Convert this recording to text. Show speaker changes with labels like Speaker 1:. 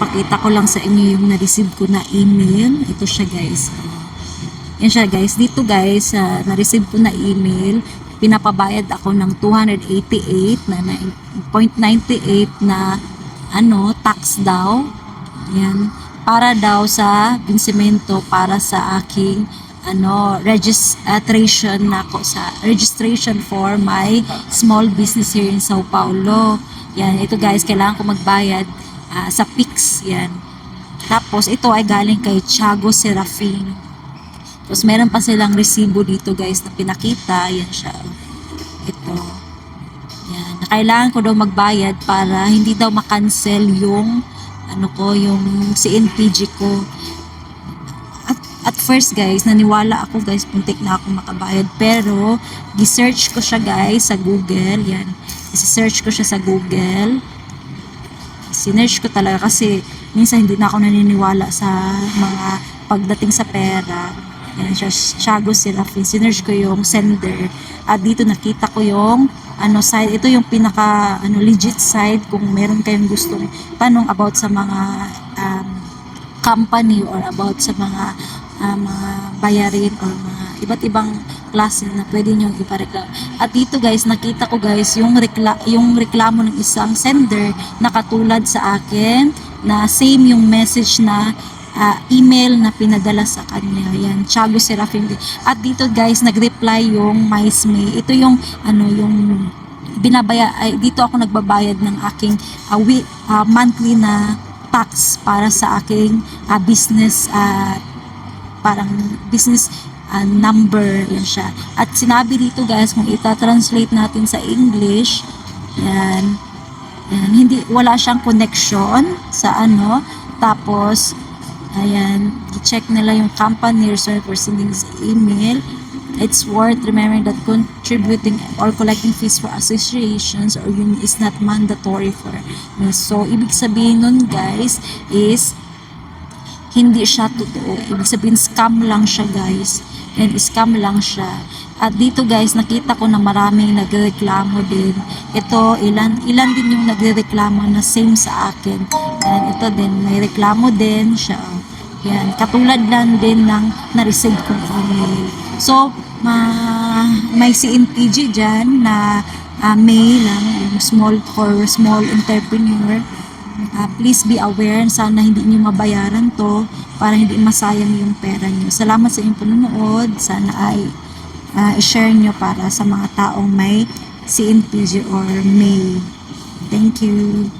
Speaker 1: Pakita ko lang sa inyo yung na-receive ko na email. Ito siya guys. Yan siya guys. Dito guys, na-receive ko na email. Pinapabayad ako ng 288 na 0.98 na tax daw. Yan. Para daw sa binsimento para sa aking registration for my small business here in Sao Paulo. Yan, ito guys, kailangan ko magbayad sa Pix. Yan. Tapos ito ay galing kay Thiago Serafin. Tapos meron pa silang resibo dito guys na pinakita. Yan siya. Ito. Yan. Kailangan ko daw magbayad para hindi daw makancel yung yung CNPG ko. At first guys, naniwala ako guys, puntik na ako makabayad. Pero, gi-search ko siya guys sa Google. Yan. I-search ko siya sa Google. Sinearch ko talaga kasi minsan hindi na ako naniniwala sa mga pagdating sa pera. Yan siya, Thiago Serafin. Sinearch ko yung sender. At dito nakita ko yung site. Ito yung pinaka legit site kung meron kayong gustong tanong about sa mga company or about sa mga bayarin or mga iba't ibang klase na pwede nyo ipareklamo. At dito guys, nakita ko guys yung reklamo ng isang sender na katulad sa akin na same yung message na email na pinadala sa kanya. Yan, Thiago Serafin. At dito guys, nag-reply yung MySme. Ito yung yung dito ako nagbabayad ng aking monthly na tax para sa aking business parang business number yan siya. At sinabi dito guys, kung ita-translate natin sa English, yan, wala siyang connection sa tapos ayan, i-check nila yung company or for sending this email. It's worth remembering that contributing or collecting fees for associations or union is not mandatory for me. So, ibig sabihin nun guys is hindi siya totoo. Ibig sabihin scam lang siya guys. And scam lang siya. At dito guys, nakita ko na maraming nagreklamo din. Ito, ilan din yung nagreklamo na same sa akin. And ito din, may reklamo din siya. Yan, katulad lang din ng na-receive kong email. So, may CNPG dyan na may lang, yung for small entrepreneur. Please be aware, sana hindi nyo mabayaran to para hindi masayang yung pera nyo. Salamat sa inyong panonood. Sana ay i-share nyo para sa mga taong may CNPG or may. Thank you.